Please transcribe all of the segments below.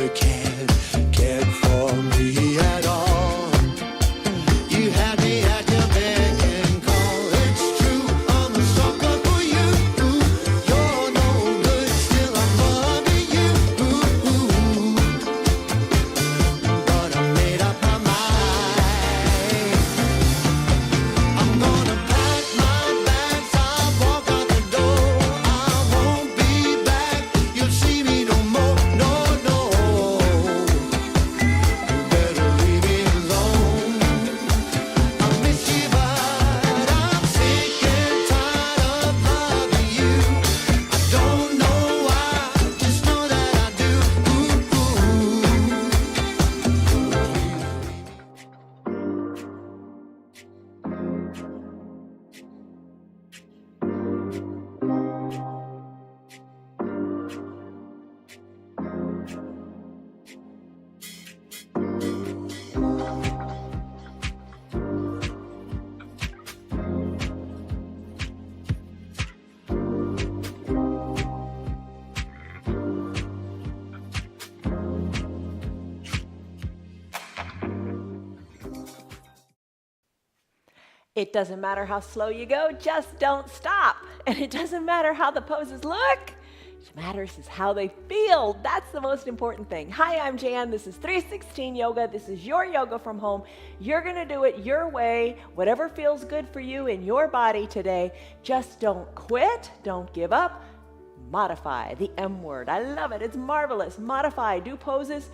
never cared for me at all. You had me at your beck and call. It's true, I'm a sucker for you. You're no good, still I'm loving you. But I made up my mind. I'm gonna pack my bags, I'll walk out the door. I won't be back, you'll see me no more. No, no, you better leave me alone. I miss you, but I'm sick and tired of loving you. I don't know why, just know that I do. It doesn't matter how slow you go, just don't stop. And it doesn't matter how the poses look. What matters is how they feel. That's the most important thing. Hi, I'm Jan. This is 316 Yoga. This is your yoga from home. You're going to do it your way, whatever feels good for you in your body today. Just don't quit. Don't give up. Modify, the M word. I love it. It's marvelous. Modify. Do poses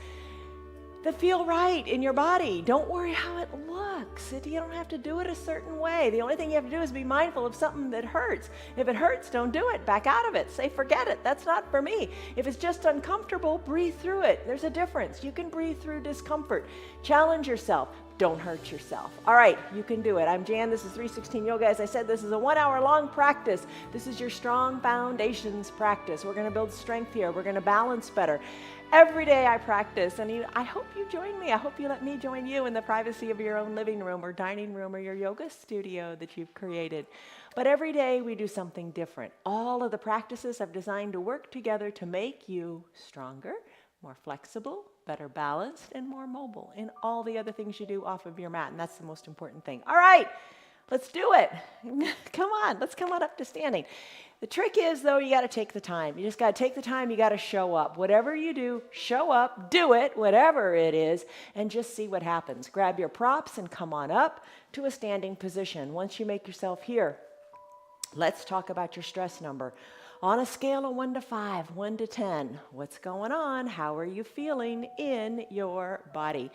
that feel right in your body. Don't worry how it looks. You don't have to do it a certain way. The only thing you have to do is be mindful of something that hurts. If it hurts, don't do it. Back out of it. Say, forget it. That's not for me. If it's just uncomfortable, breathe through it. There's a difference. You can breathe through discomfort. Challenge yourself. Don't hurt yourself. All right, you can do it. I'm Jan. This is 316 Yoga. As I said, this is a 1 hour long practice. This is your strong foundations practice. We're going to build strength here. We're going to balance better. Every day I practice, and I hope you join me. I hope you let me join you in the privacy of your own living room or dining room or your yoga studio that you've created. But every day we do something different. All of the practices I've designed to work together to make you stronger, more flexible, better balanced, and more mobile in all the other things you do off of your mat. And that's the most important thing. All right, let's do it. Come on, let's come on up to standing. The trick is, though, you got to take the time. You just got to take the time. You got to show up. Whatever you do, show up, do it, whatever it is, and just see what happens. Grab your props and come on up to a standing position. Once you make yourself here, let's talk about your stress number. On a scale of 1 to 5, 1 to 10, what's going on? How are you feeling in your body?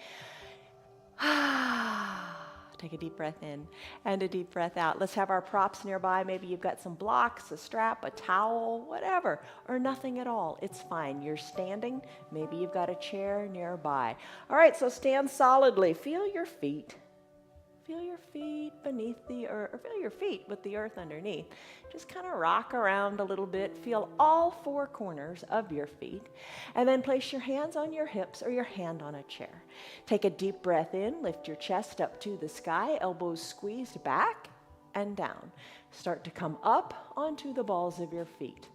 Take a deep breath in and a deep breath out. Let's have our props nearby. Maybe you've got some blocks, a strap, a towel, whatever, or nothing at all. It's fine. You're standing. Maybe you've got a chair nearby. All right, so stand solidly. Feel your feet. Feel your feet beneath the earth, or feel your feet with the earth underneath. Just kind of rock around a little bit. Feel all 4 corners of your feet. And then place your hands on your hips or your hand on a chair. Take a deep breath in. Lift your chest up to the sky. Elbows squeezed back and down. Start to come up onto the balls of your feet.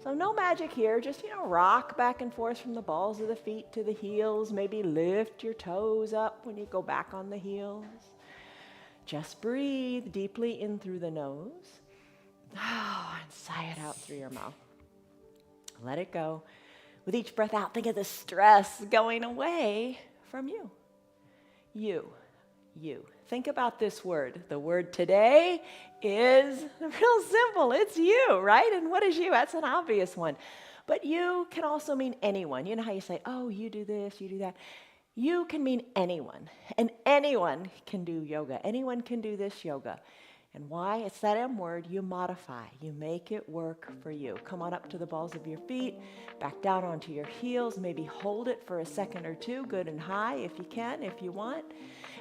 So no magic here. Just, rock back and forth from the balls of the feet to the heels. Maybe lift your toes up when you go back on the heels. Just breathe deeply in through the nose. And sigh it out through your mouth. Let it go. With each breath out, think of the stress going away from you. You. Think about this word. The word today is real simple. It's you, right? And what is you? That's an obvious one. But you can also mean anyone. You know how you say, oh, you do this, you do that. You can mean anyone, and anyone can do yoga. Anyone can do this yoga. And why? It's that M word. You modify. You make it work for you. Come on up to the balls of your feet, back down onto your heels. Maybe hold it for a second or two, good and high if you can, if you want.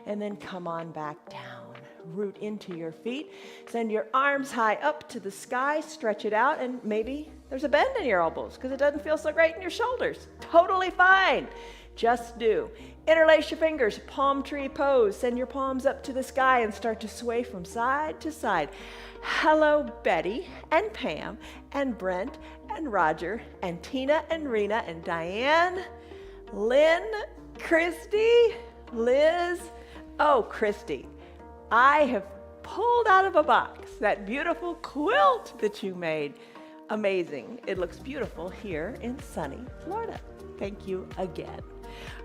And then come on back down. Root into your feet. Send your arms high up to the sky. Stretch it out, and maybe there's a bend in your elbows because it doesn't feel so great in your shoulders. Totally fine. Just do. Interlace your fingers, palm tree pose. Send your palms up to the sky and start to sway from side to side. Hello, Betty and Pam and Brent and Roger and Tina and Rena and Diane. Lynn, Christy, Liz. Oh, Christy, I have pulled out of a box that beautiful quilt that you made. Amazing. It looks beautiful here in sunny Florida. Thank you again.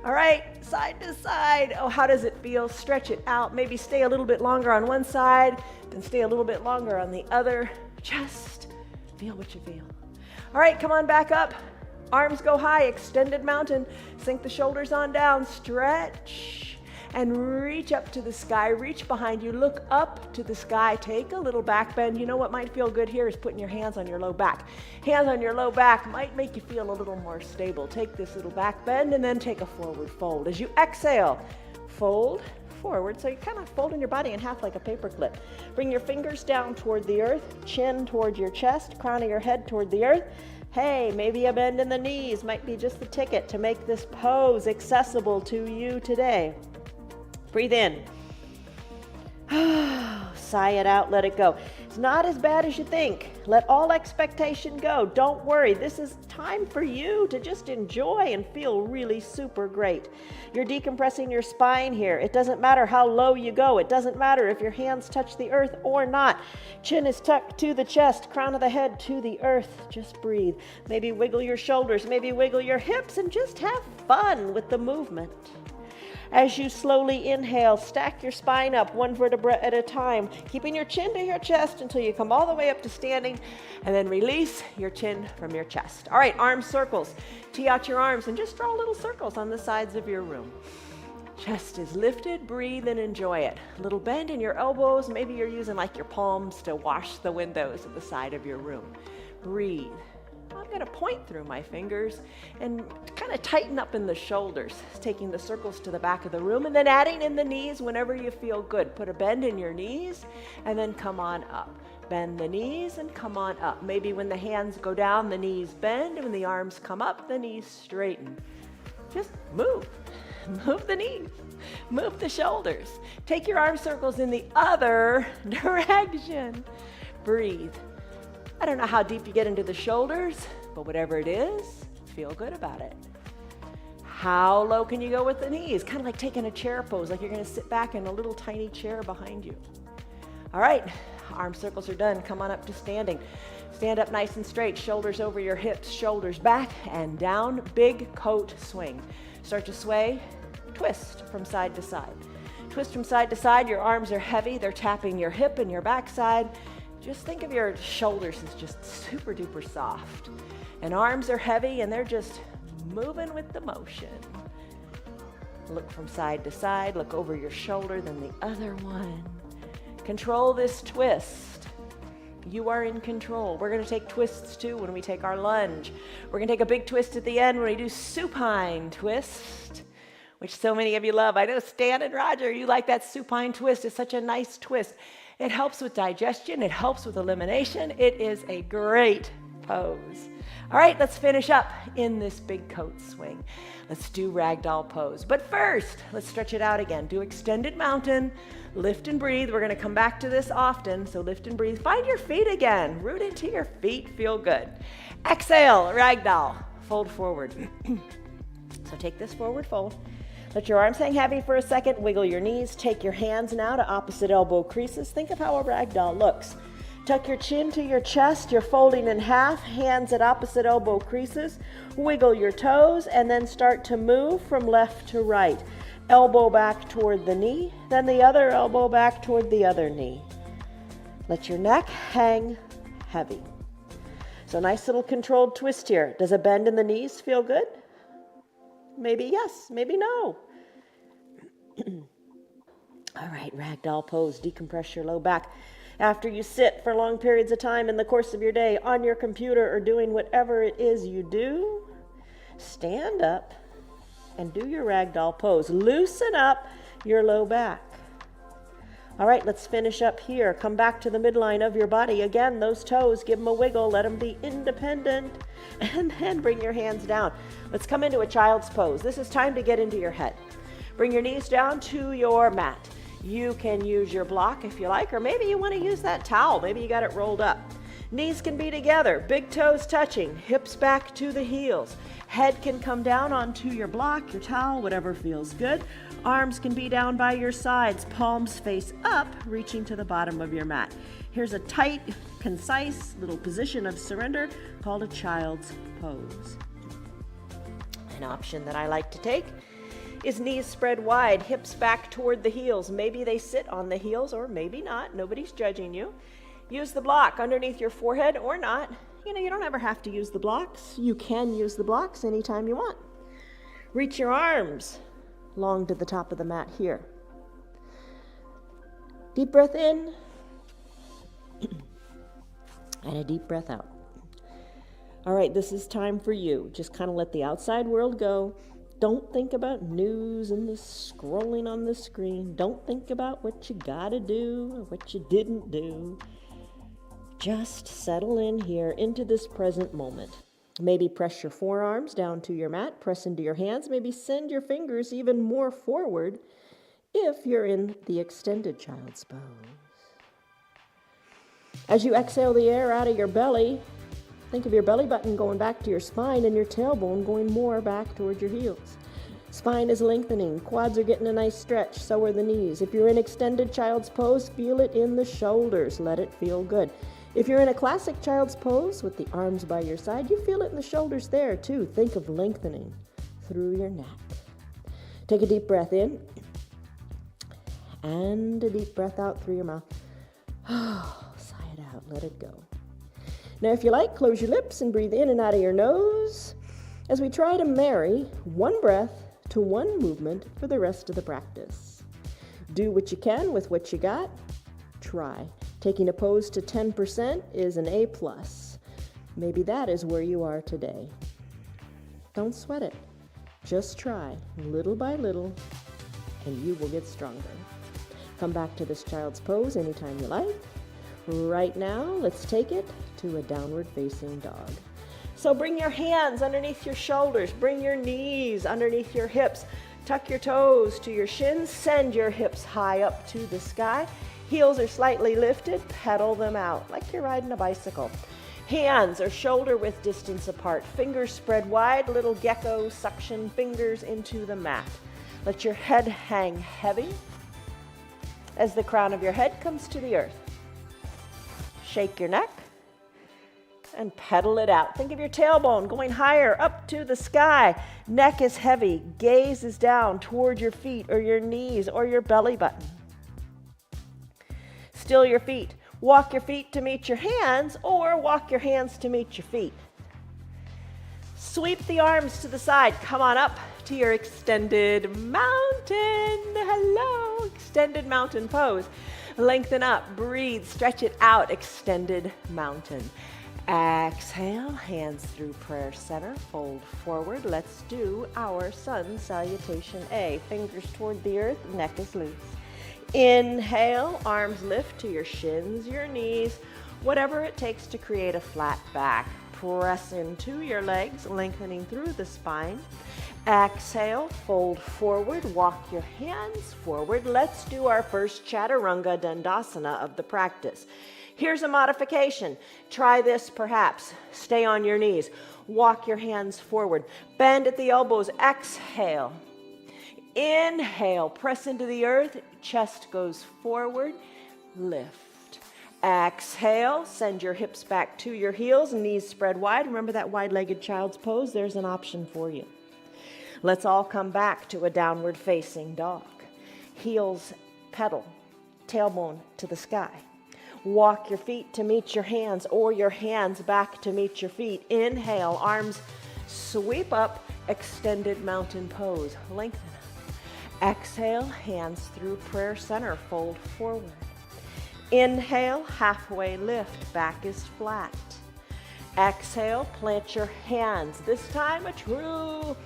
All right, side to side. Oh, how does it feel? Stretch it out. Maybe stay a little bit longer on one side, then stay a little bit longer on the other. Just feel what you feel. All right, come on back up. Arms go high, extended mountain. Sink the shoulders on down, stretch. And reach up to the sky, reach behind you, look up to the sky, take a little back bend. You know what might feel good here is putting your hands on your low back. Hands on your low back might make you feel a little more stable. Take this little back bend and then take a forward fold. As you exhale, fold forward, so you're kind of folding your body in half like a paper clip. Bring your fingers down toward the earth, chin toward your chest, crown of your head toward the earth. Hey, maybe a bend in the knees might be just the ticket to make this pose accessible to you today. Breathe in. Sigh it out, let it go. It's not as bad as you think. Let all expectation go. Don't worry. This is time for you to just enjoy and feel really super great. You're decompressing your spine here. It doesn't matter how low you go. It doesn't matter if your hands touch the earth or not. Chin is tucked to the chest, crown of the head to the earth. Just breathe. Maybe wiggle your shoulders, maybe wiggle your hips, and just have fun with the movement. As you slowly inhale, stack your spine up one vertebra at a time, keeping your chin to your chest until you come all the way up to standing, and then release your chin from your chest. All right, arm circles. Tee out your arms and just draw little circles on the sides of your room. Chest is lifted, breathe and enjoy it. A little bend in your elbows. Maybe you're using like your palms to wash the windows at the side of your room. Breathe. I'm going to point through my fingers and kind of tighten up in the shoulders, taking the circles to the back of the room and then adding in the knees whenever you feel good. Put a bend in your knees and then come on up. Bend the knees and come on up. Maybe when the hands go down, the knees bend, and when the arms come up, the knees straighten. Just move. Move the knees. Move the shoulders. Take your arm circles in the other direction. Breathe. I don't know how deep you get into the shoulders, but whatever it is, feel good about it. How low can you go with the knees? Kind of like taking a chair pose, like you're going to sit back in a little tiny chair behind you. All right, arm circles are done. Come on up to standing. Stand up nice and straight, shoulders over your hips, shoulders back and down. Big coat swing. Start to sway, twist from side to side. Twist from side to side. Your arms are heavy. They're tapping your hip and your backside. Just think of your shoulders as just super duper soft. And arms are heavy and they're just moving with the motion. Look from side to side, look over your shoulder, then the other one. Control this twist. You are in control. We're going to take twists too when we take our lunge. We're going to take a big twist at the end when we do supine twist, which so many of you love. I know Stan and Roger, you like that supine twist. It's such a nice twist. It helps with digestion. It helps with elimination. It is a great pose. All right, let's finish up in this big coat swing. Let's do ragdoll pose. But first, let's stretch it out again. Do extended mountain, lift and breathe. We're going to come back to this often, so lift and breathe. Find your feet again. Root into your feet. Feel good. Exhale, ragdoll. Fold forward. So take this forward fold. Let your arms hang heavy for a second. Wiggle your knees. Take your hands now to opposite elbow creases. Think of how a ragdoll looks. Tuck your chin to your chest. You're folding in half. Hands at opposite elbow creases. Wiggle your toes and then start to move from left to right. Elbow back toward the knee, then the other elbow back toward the other knee. Let your neck hang heavy. So nice little controlled twist here. Does a bend in the knees feel good? Maybe yes, maybe no. All right, ragdoll pose. Decompress your low back. After you sit for long periods of time in the course of your day on your computer or doing whatever it is you do, stand up and do your ragdoll pose. Loosen up your low back. All right, let's finish up here. Come back to the midline of your body. Again, those toes, give them a wiggle. Let them be independent. And then bring your hands down. Let's come into a child's pose. This is time to get into your head. Bring your knees down to your mat. You can use your block if you like, or maybe you want to use that towel. Maybe you got it rolled up. Knees can be together, big toes touching, hips back to the heels. Head can come down onto your block, your towel, whatever feels good. Arms can be down by your sides, palms face up, reaching to the bottom of your mat. Here's a tight, concise little position of surrender called a child's pose. An option that I like to take is knees spread wide, hips back toward the heels. Maybe they sit on the heels or maybe not. Nobody's judging you. Use the block underneath your forehead or not. You don't ever have to use the blocks. You can use the blocks anytime you want. Reach your arms long to the top of the mat here. Deep breath in and a deep breath out. All right, this is time for you. Just kind of let the outside world go. Don't think about news and the scrolling on the screen. Don't think about what you gotta do or what you didn't do. Just settle in here into this present moment. Maybe press your forearms down to your mat, press into your hands, maybe send your fingers even more forward if you're in the extended child's pose. As you exhale the air out of your belly, think of your belly button going back to your spine and your tailbone going more back toward your heels. Spine is lengthening, quads are getting a nice stretch, so are the knees. If you're in extended child's pose, feel it in the shoulders, let it feel good. If you're in a classic child's pose with the arms by your side, you feel it in the shoulders there too. Think of lengthening through your neck. Take a deep breath in and a deep breath out through your mouth. Sigh it out, let it go. Now, if you like, close your lips and breathe in and out of your nose as we try to marry one breath to one movement for the rest of the practice. Do what you can with what you got. Try. Taking a pose to 10% is an A+. Maybe that is where you are today. Don't sweat it. Just try, little by little, and you will get stronger. Come back to this child's pose anytime you like. Right now, let's take it to a downward facing dog. So bring your hands underneath your shoulders, bring your knees underneath your hips, tuck your toes to your shins, send your hips high up to the sky. Heels are slightly lifted, pedal them out like you're riding a bicycle. Hands are shoulder width distance apart, fingers spread wide, little gecko suction fingers into the mat. Let your head hang heavy as the crown of your head comes to the earth. Shake your neck and pedal it out. Think of your tailbone going higher up to the sky. Neck is heavy, gaze is down toward your feet or your knees or your belly button. Still your feet. Walk your feet to meet your hands or walk your hands to meet your feet. Sweep the arms to the side. Come on up to your extended mountain. Hello, extended mountain pose. Lengthen up, breathe, stretch it out, extended mountain. Exhale, hands through prayer center, fold forward. Let's do our sun salutation A. Fingers toward the earth, neck is loose. Inhale, arms lift to your shins, your knees, whatever it takes to create a flat back. Press into your legs, lengthening through the spine. Exhale, fold forward, walk your hands forward. Let's do our first Chaturanga Dandasana of the practice. Here's a modification. Try this perhaps. Stay on your knees. Walk your hands forward. Bend at the elbows. Exhale. Inhale, press into the earth, chest goes forward, lift. Exhale, send your hips back to your heels, knees spread wide. Remember that wide-legged child's pose? There's an option for you. Let's all come back to a downward facing dog. Heels pedal, tailbone to the sky. Walk your feet to meet your hands or your hands back to meet your feet. Inhale, arms sweep up, extended mountain pose, lengthen. Exhale, hands through prayer center, fold forward. Inhale, halfway lift, back is flat. Exhale, plant your hands. This time a true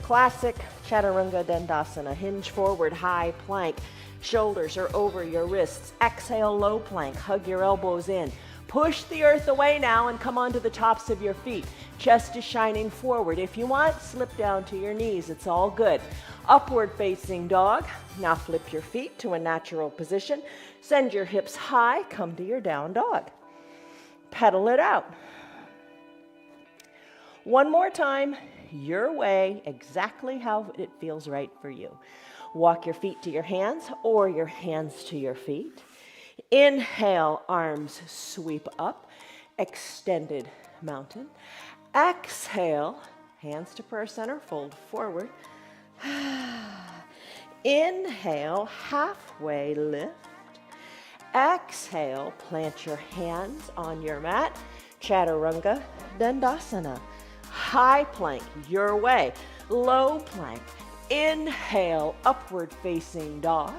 classic Chaturanga Dandasana. Hinge forward, high plank. Shoulders are over your wrists. Exhale, low plank, hug your elbows in. Push the earth away now and come onto the tops of your feet. Chest is shining forward. If you want, slip down to your knees. It's all good. Upward facing dog. Now flip your feet to a natural position. Send your hips high. Come to your down dog. Pedal it out. One more time, your way, exactly how it feels right for you. Walk your feet to your hands or your hands to your feet. Inhale, arms sweep up, extended mountain. Exhale, hands to prayer center, fold forward. Inhale, halfway lift. Exhale, plant your hands on your mat. Chaturanga Dandasana. High plank, your way. Low plank. Inhale, upward facing dog.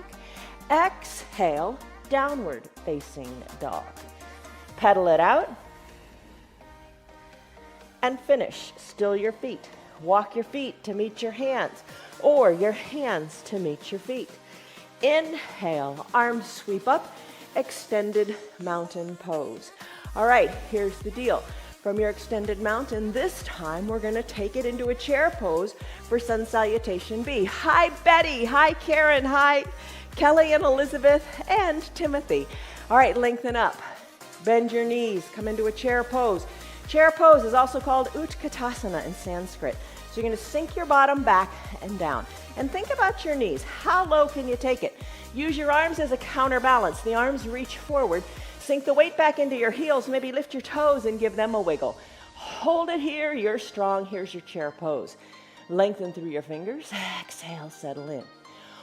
Exhale, downward facing dog. Pedal it out. And finish. Still your feet. Walk your feet to meet your hands or your hands to meet your feet. Inhale, arms sweep up, extended mountain pose. All right, here's the deal. From your extended mountain, this time we're going to take it into a chair pose for Sun Salutation B. Hi, Betty. Hi, Karen. Hi, Kelly and Elizabeth and Timothy. All right, lengthen up. Bend your knees. Come into a chair pose. Chair pose is also called Utkatasana in Sanskrit. So you're going to sink your bottom back and down. And think about your knees. How low can you take it? Use your arms as a counterbalance. The arms reach forward. Sink the weight back into your heels. Maybe lift your toes and give them a wiggle. Hold it here. You're strong. Here's your chair pose. Lengthen through your fingers. Exhale, settle in.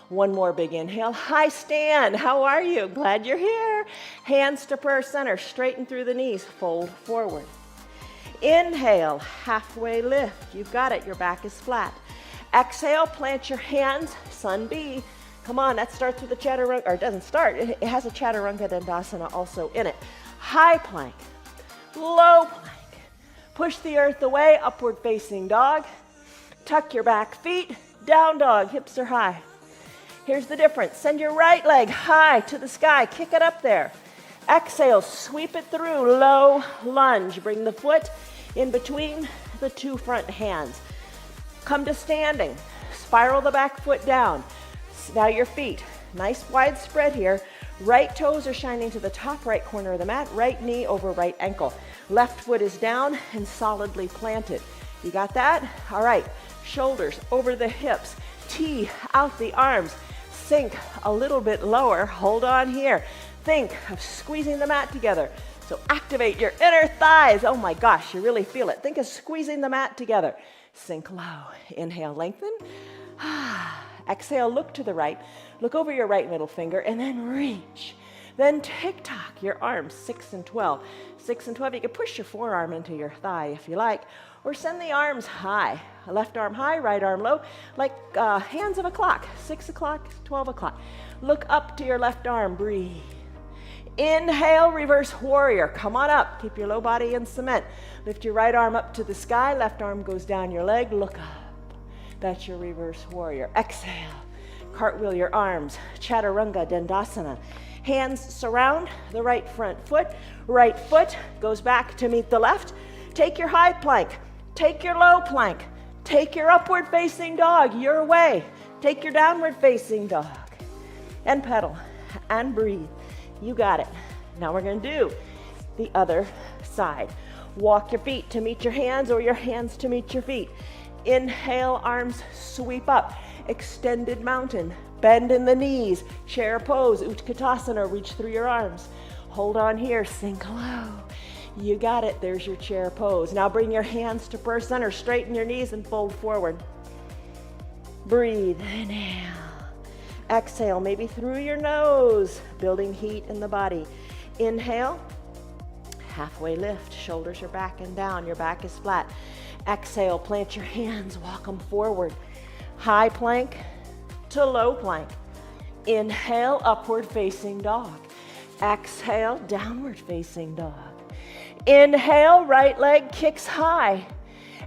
One more big inhale. Hi, Stan. How are you? Glad you're here. Hands to prayer center. Straighten through the knees. Fold forward. Inhale, halfway lift. You've got it. Your back is flat. Exhale, plant your hands. Sun B. Come on, that starts with a chaturanga, or it doesn't start. It has a chaturanga dandasana also in it. High plank, low plank. Push the earth away, upward facing dog. Tuck your back feet, down dog, hips are high. Here's the difference. Send your right leg high to the sky. Kick it up there. Exhale, sweep it through, low lunge. Bring the foot in between the two front hands. Come to standing. Spiral the back foot down. Now your feet. Nice wide spread here. Right toes are shining to the top right corner of the mat. Right knee over right ankle. Left foot is down and solidly planted. You got that? All right. Shoulders over the hips. Tee out the arms. Sink a little bit lower. Hold on here. Think of squeezing the mat together. So activate your inner thighs. Oh my gosh, you really feel it. Think of squeezing the mat together. Sink low. Inhale, lengthen. Exhale, look to the right. Look over your right middle finger and then reach. Then tick-tock your arms, 6 and 12. 6 and 12, you can push your forearm into your thigh if you like, or send the arms high. Left arm high, right arm low, like hands of a clock. 6 o'clock, 12 o'clock. Look up to your left arm, breathe. Inhale, reverse warrior. Come on up. Keep your low body in cement. Lift your right arm up to the sky. Left arm goes down your leg. Look up. That's your reverse warrior. Exhale. Cartwheel your arms. Chaturanga Dandasana. Hands surround the right front foot. Right foot goes back to meet the left. Take your high plank. Take your low plank. Take your upward facing dog your way. Take your downward facing dog. And pedal and breathe. You got it. Now we're going to do the other side. Walk your feet to meet your hands or your hands to meet your feet. Inhale, arms sweep up. Extended mountain. Bend in the knees. Chair pose. Utkatasana. Reach through your arms. Hold on here. Sink low. You got it. There's your chair pose. Now bring your hands to prayer center. Straighten your knees and fold forward. Breathe. Inhale. Exhale, maybe through your nose, building heat in the body. Inhale, halfway lift, shoulders are back and down, your back is flat. Exhale, plant your hands, walk them forward. High plank to low plank. Inhale, upward facing dog. Exhale, downward facing dog. Inhale, right leg kicks high.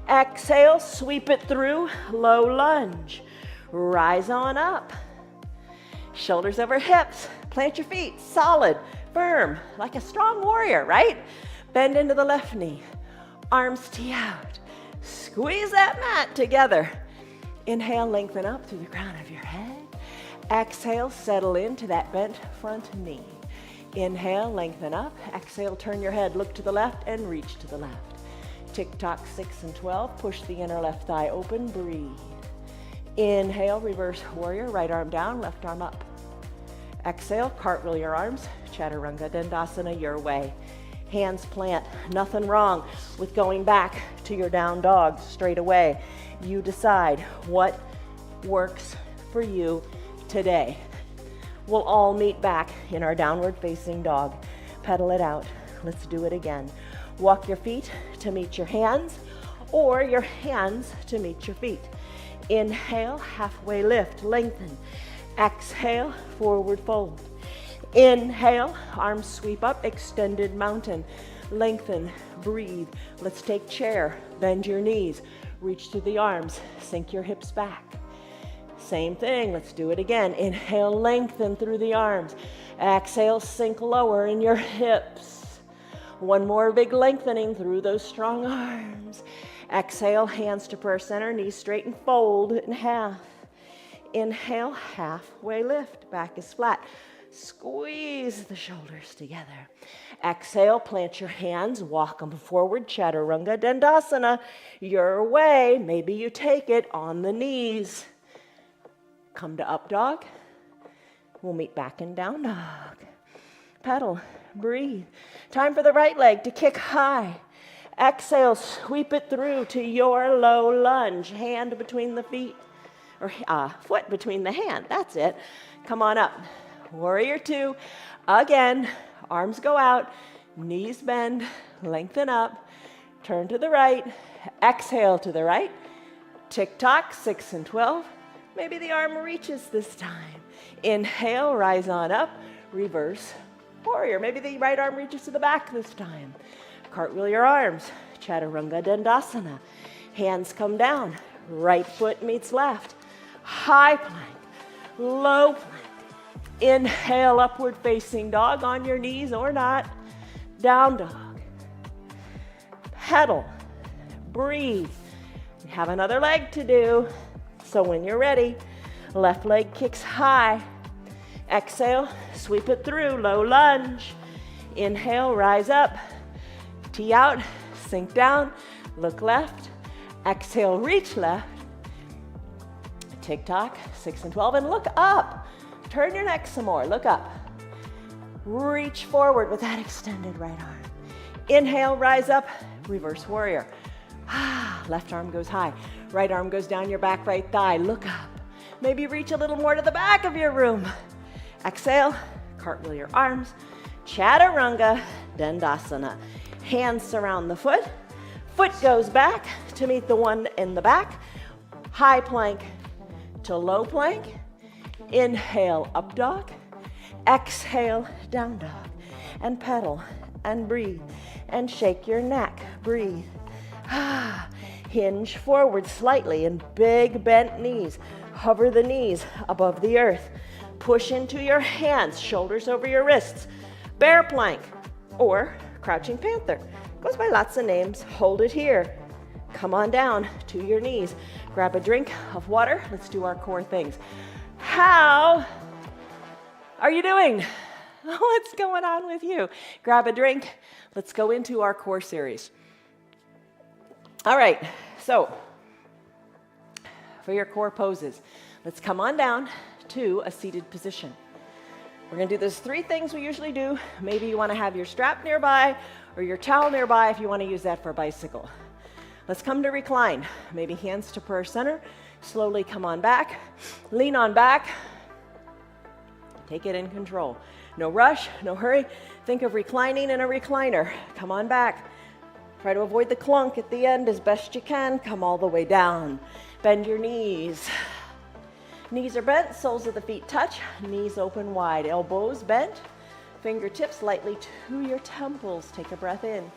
Exhale, sweep it through, low lunge. Rise on up. Shoulders over hips. Plant your feet solid, firm, like a strong warrior, right? Bend into the left knee. Arms tee out. Squeeze that mat together. Inhale, lengthen up through the crown of your head. Exhale, settle into that bent front knee. Inhale, lengthen up. Exhale, turn your head, look to the left and reach to the left. Tick-tock 6 and 12, push the inner left thigh open, breathe. Inhale, reverse warrior, right arm down, left arm up. Exhale, cartwheel your arms, Chaturanga Dandasana your way. Hands plant, nothing wrong with going back to your down dog straight away. You decide what works for you today. We'll all meet back in our downward facing dog. Pedal it out. Let's do it again. Walk your feet to meet your hands or your hands to meet your feet. Inhale, halfway lift, lengthen. Exhale, forward fold. Inhale, arms sweep up, extended mountain. Lengthen, breathe. Let's take chair, bend your knees, reach to the arms, sink your hips back. Same thing, let's do it again. Inhale, lengthen through the arms. Exhale, sink lower in your hips. One more big lengthening through those strong arms. Exhale, hands to prayer center, knees straight and fold in half. Inhale, halfway lift, back is flat. Squeeze the shoulders together. Exhale, plant your hands, walk them forward, Chaturanga Dandasana. Your way, maybe you take it on the knees. Come to up dog. We'll meet back in down dog. Pedal, breathe. Time for the right leg to kick high. Exhale, sweep it through to your low lunge. Hand between the feet, or foot between the hand. That's it. Come on up. Warrior two. Again, arms go out, knees bend, lengthen up, turn to the right, exhale to the right. Tick-tock, 6 and 12. Maybe the arm reaches this time. Inhale, rise on up, reverse warrior. Maybe the right arm reaches to the back this time. Cartwheel your arms, Chaturanga Dandasana. Hands come down, right foot meets left. High plank, low plank. Inhale, upward facing dog on your knees or not. Down dog. Pedal, breathe. We have another leg to do. So when you're ready, left leg kicks high. Exhale, sweep it through, low lunge. Inhale, rise up. Tee out, sink down, look left. Exhale, reach left. Tick-tock, 6 and 12, and look up. Turn your neck some more, look up. Reach forward with that extended right arm. Inhale, rise up, reverse warrior. Left arm goes high, right arm goes down your back right thigh, look up. Maybe reach a little more to the back of your room. Exhale, cartwheel your arms, Chaturanga Dandasana. Hands surround the foot, foot goes back to meet the one in the back. High plank to low plank. Inhale, up dog. Exhale, down dog. And pedal and breathe and shake your neck. Breathe. Hinge forward slightly and big bent knees. Hover the knees above the earth. Push into your hands, shoulders over your wrists. Bear plank or crouching panther. Goes by lots of names. Hold it here. Come on down to your knees. Grab a drink of water. Let's do our core things. How are you doing? What's going on with you? Grab a drink. Let's go into our core series. All right, so for your core poses, let's come on down to a seated position. We're going to do those 3 things we usually do. Maybe you want to have your strap nearby or your towel nearby if you want to use that for a bicycle. Let's come to recline. Maybe hands to prayer center. Slowly come on back. Lean on back. Take it in control. No rush, no hurry. Think of reclining in a recliner. Come on back. Try to avoid the clunk at the end as best you can. Come all the way down. Bend your knees. Knees are bent, soles of the feet touch, knees open wide, elbows bent, fingertips lightly to your temples. Take a breath in.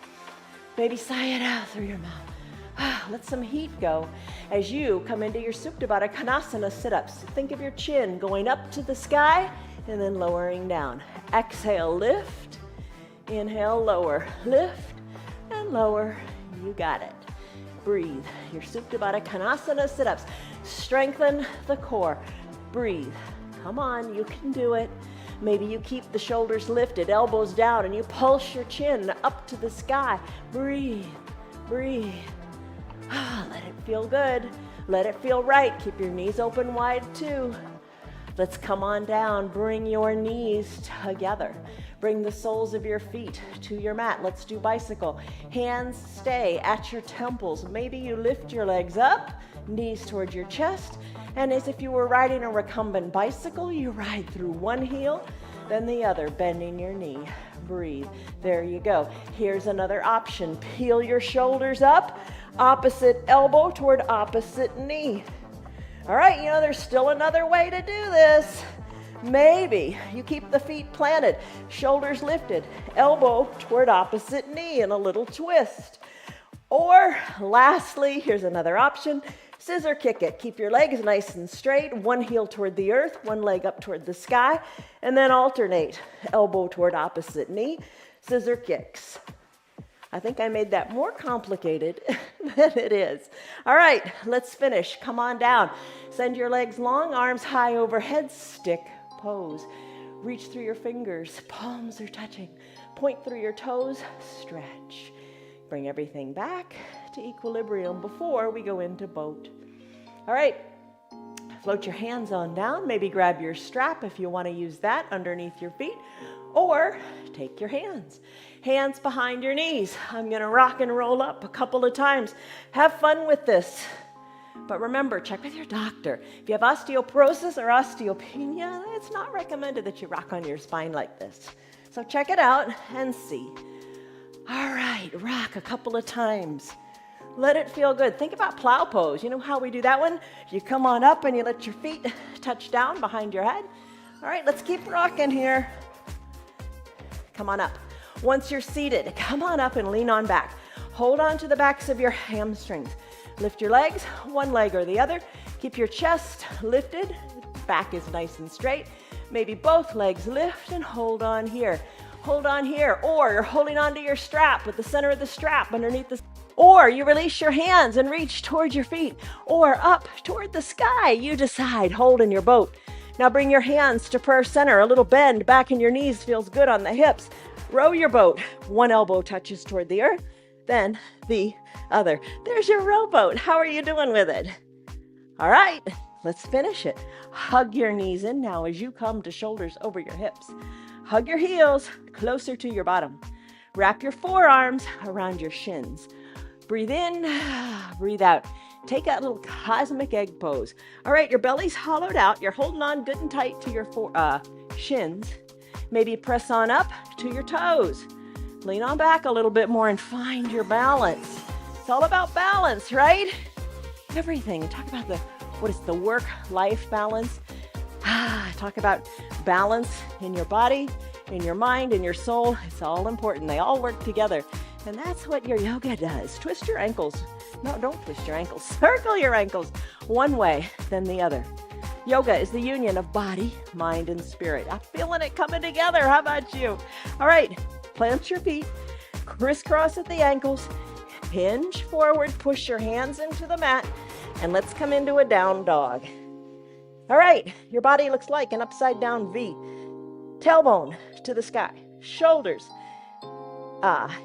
Maybe sigh it out through your mouth. Let some heat go as you come into your Supta Baddha Konasana sit-ups. Think of your chin going up to the sky and then lowering down. Exhale, lift. Inhale, lower. Lift and lower. You got it. Breathe. Your Supta Baddha Konasana sit-ups. Strengthen the core. Breathe. Come on, you can do it. Maybe you keep the shoulders lifted, elbows down, and you pulse your chin up to the sky. Breathe, breathe. Let it feel good. Let it feel right. Keep your knees open wide too. Let's come on down. Bring your knees together. Bring the soles of your feet to your mat. Let's do bicycle. Hands stay at your temples. Maybe you lift your legs up, knees towards your chest, and as if you were riding a recumbent bicycle, you ride through one heel, then the other, bending your knee. Breathe. There you go. Here's another option. Peel your shoulders up, opposite elbow toward opposite knee. All right, there's still another way to do this. Maybe you keep the feet planted, shoulders lifted, elbow toward opposite knee in a little twist. Or lastly, here's another option, scissor kick it. Keep your legs nice and straight, one heel toward the earth, one leg up toward the sky, and then alternate, elbow toward opposite knee, scissor kicks. I think I made that more complicated than it is. All right, let's finish. Come on down. Send your legs long, arms high overhead, stick pose. Reach through your fingers, palms are touching. Point through your toes, stretch. Bring everything back to equilibrium before we go into boat. All right, float your hands on down. Maybe grab your strap if you want to use that underneath your feet, or take your hands behind your knees. I'm going to rock and roll up a couple of times. Have fun with this. But remember, check with your doctor. If you have osteoporosis or osteopenia, it's not recommended that you rock on your spine like this. So check it out and see. All right, rock a couple of times. Let it feel good. Think about plow pose. You know how we do that one? You come on up and you let your feet touch down behind your head. All right, let's keep rocking here. Come on up. Once you're seated, come on up and lean on back. Hold on to the backs of your hamstrings. Lift your legs, one leg or the other. Keep your chest lifted. Back is nice and straight. Maybe both legs lift and hold on here. Hold on here. Or you're holding onto your strap with the center of the strap underneath the... Or you release your hands and reach towards your feet. Or up toward the sky. You decide. Hold in your boat. Now bring your hands to prayer center. A little bend back in your knees feels good on the hips. Row your boat. One elbow touches toward the earth, then the other. There's your rowboat. How are you doing with it? All right, let's finish it. Hug your knees in now as you come to shoulders over your hips. Hug your heels closer to your bottom. Wrap your forearms around your shins. Breathe in, breathe out. Take that little cosmic egg pose. All right, your belly's hollowed out. You're holding on good and tight to your shins. Maybe press on up to your toes. Lean on back a little bit more and find your balance. It's all about balance, right? Everything. Talk about the work-life balance. Talk about balance in your body, in your mind, in your soul. It's all important. They all work together. And that's what your yoga does. Twist your ankles. No, don't twist your ankles. Circle your ankles one way, then the other. Yoga is the union of body, mind, and spirit. I'm feeling it coming together. How about you? All right, plant your feet, crisscross at the ankles, hinge forward, push your hands into the mat, and let's come into a down dog. All right, your body looks like an upside down V. Tailbone to the sky, shoulders.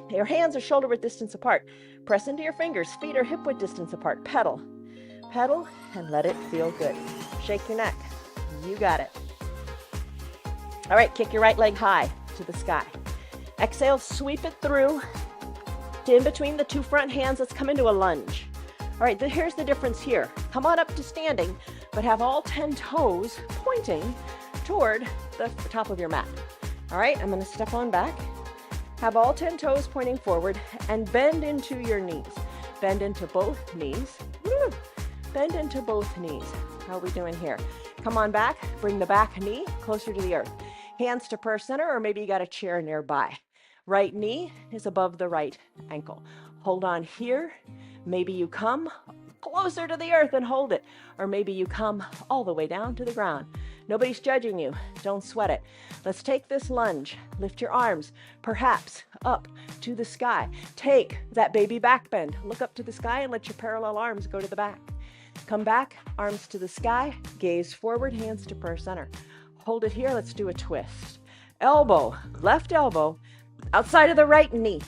Your hands are shoulder width distance apart. Press into your fingers, feet are hip width distance apart. Pedal, and let it feel good. Shake your neck. You got it. All right, kick your right leg high to the sky. Exhale, sweep it through to in between the two front hands. Let's come into a lunge. All right, here's the difference here. Come on up to standing, but have all 10 toes pointing toward the top of your mat. All right, I'm gonna step on back. Have all 10 toes pointing forward and bend into your knees. Bend into both knees. Woo! Bend into both knees. How are we doing here? Come on back, bring the back knee closer to the earth. Hands to prayer center, or maybe you got a chair nearby. Right knee is above the right ankle. Hold on here. Maybe you come closer to the earth and hold it. Or maybe you come all the way down to the ground. Nobody's judging you. Don't sweat it. Let's take this lunge. Lift your arms, perhaps up to the sky. Take that baby back bend. Look up to the sky and let your parallel arms go to the back. Come back, arms to the sky, gaze forward, hands to prayer center. Hold it here. Let's do a twist. Elbow, left elbow, outside of the right knee.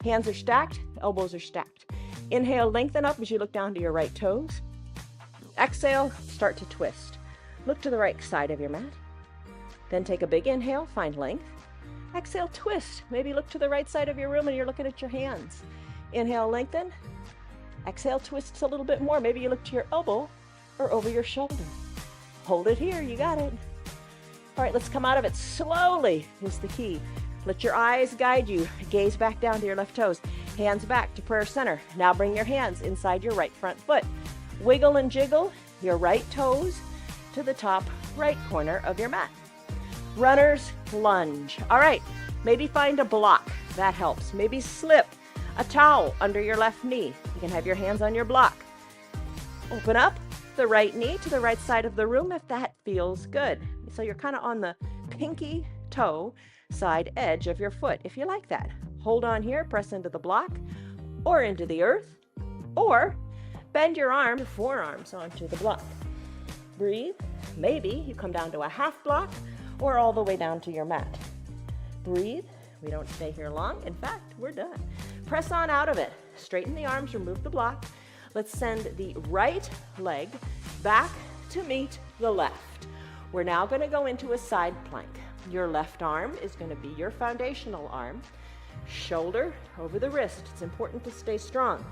Hands are stacked, elbows are stacked. Inhale, lengthen up as you look down to your right toes. Exhale, start to twist. Look to the right side of your mat. Then take a big inhale, find length. Exhale, twist. Maybe look to the right side of your room and you're looking at your hands. Inhale, lengthen. Exhale, twist a little bit more. Maybe you look to your elbow or over your shoulder. Hold it here, you got it. All right, let's come out of it slowly is the key. Let your eyes guide you. Gaze back down to your left toes. Hands back to prayer center. Now bring your hands inside your right front foot. Wiggle and jiggle your right toes to the top right corner of your mat. Runner's lunge. All right, maybe find a block. That helps. Maybe slip a towel under your left knee. You can have your hands on your block. Open up the right knee to the right side of the room if that feels good. So you're kind of on the pinky toe side edge of your foot, if you like that. Hold on here, press into the block or into the earth, or bend your arm, forearms onto the block. Breathe. Maybe you come down to a half block or all the way down to your mat. Breathe. We don't stay here long. In fact, we're done. Press on out of it. Straighten the arms, remove the block. Let's send the right leg back to meet the left. We're now going to go into a side plank. Your left arm is going to be your foundational arm. Shoulder over the wrist. It's important to stay strong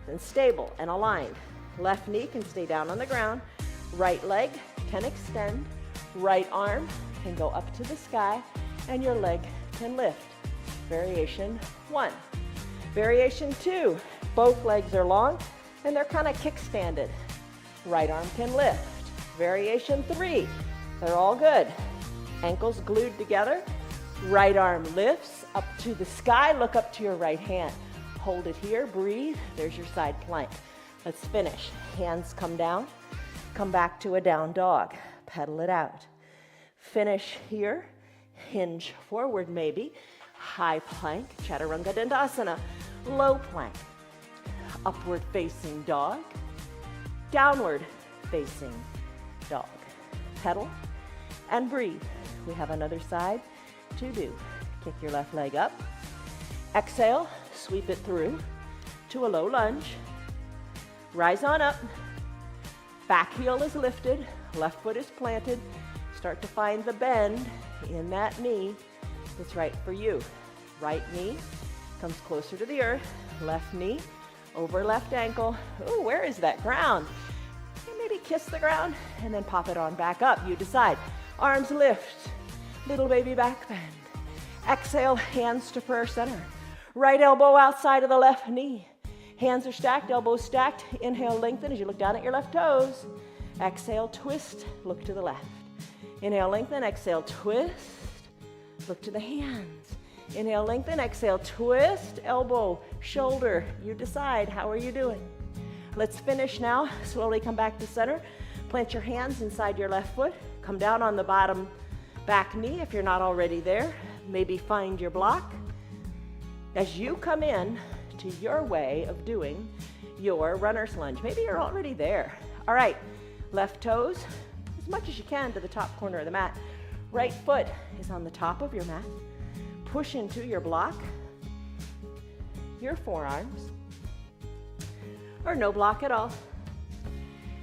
and stable and aligned. Left knee can stay down on the ground. Right leg can extend. Right arm can go up to the sky, and your leg can lift. Variation 1. Variation 2. Both legs are long and they're kind of kickstanded. Right arm can lift. Variation 3. They're all good. Ankles glued together. Right arm lifts up to the sky. Look up to your right hand. Hold it here. Breathe. There's your side plank. Let's finish. Hands come down. Come back to a down dog. Pedal it out. Finish here. Hinge forward maybe. High plank. Chaturanga Dandasana. Low plank. Upward facing dog. Downward facing dog. Pedal and breathe. We have another side to do. Kick your left leg up. Exhale, sweep it through to a low lunge. Rise on up. Back heel is lifted. Left foot is planted. Start to find the bend in that knee that's right for you. Right knee comes closer to the earth. Left knee over left ankle. Ooh, where is that ground? And maybe kiss the ground and then pop it on back up. You decide. Arms lift. Little baby back bend. Exhale, hands to prayer center. Right elbow outside of the left knee. Hands are stacked, elbows stacked. Inhale, lengthen as you look down at your left toes. Exhale, twist, look to the left. Inhale, lengthen, exhale, twist. Look to the hands. Inhale, lengthen, exhale, twist, elbow, shoulder. You decide, how are you doing? Let's finish now. Slowly come back to center. Plant your hands inside your left foot. Come down on the bottom back knee if you're not already there. Maybe find your block. As you come in to your way of doing your runner's lunge, maybe you're already there. All right, left toes as much as you can to the top corner of the mat. Right foot is on the top of your mat. Push into your block, your forearms, or no block at all.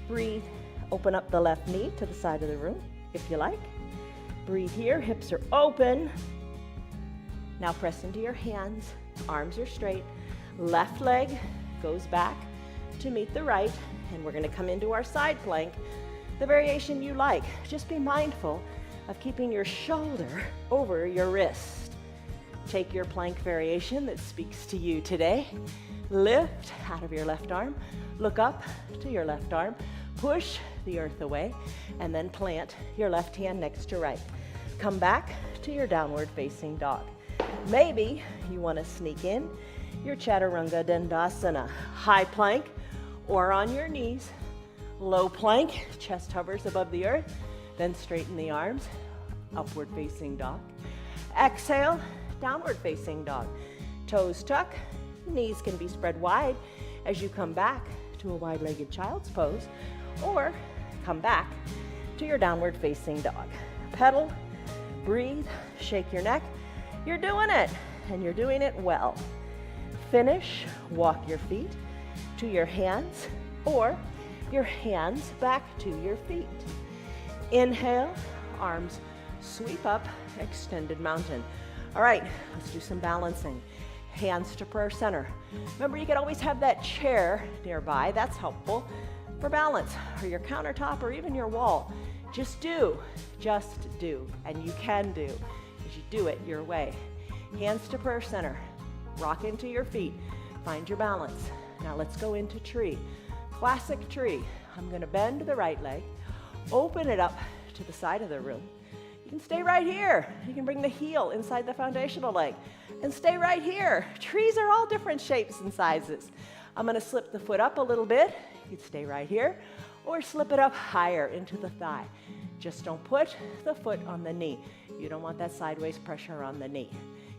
Breathe, open up the left knee to the side of the room if you like. Breathe here, hips are open. Now press into your hands, arms are straight. Left leg goes back to meet the right, and we're going to come into our side plank, the variation you like. Just be mindful of keeping your shoulder over your wrist. Take your plank variation that speaks to you today. Lift out of your left arm, look up to your left arm, push the earth away, and then plant your left hand next to right. Come back to your downward facing dog. Maybe you want to sneak in your Chaturanga Dandasana. High plank or on your knees. Low plank, chest hovers above the earth. Then straighten the arms, upward facing dog. Exhale, downward facing dog. Toes tuck, knees can be spread wide as you come back to a wide-legged child's pose, or come back to your downward facing dog. pedal, breathe, shake your neck. You're doing it, and you're doing it well. Finish, walk your feet to your hands or your hands back to your feet. Inhale, arms sweep up, extended mountain. All right, let's do some balancing. Hands to prayer center. Remember, you can always have that chair nearby. That's helpful for balance, or your countertop, or even your wall. Just do, and you can do, as you do it your way. Hands to prayer center. Rock into your feet. Find your balance. Now let's go into tree. Classic tree. I'm going to bend the right leg, open it up to the side of the room. You can stay right here. You can bring the heel inside the foundational leg and stay right here. Trees are all different shapes and sizes. I'm going to slip the foot up a little bit. You can stay right here or slip it up higher into the thigh. Just don't put the foot on the knee. You don't want that sideways pressure on the knee.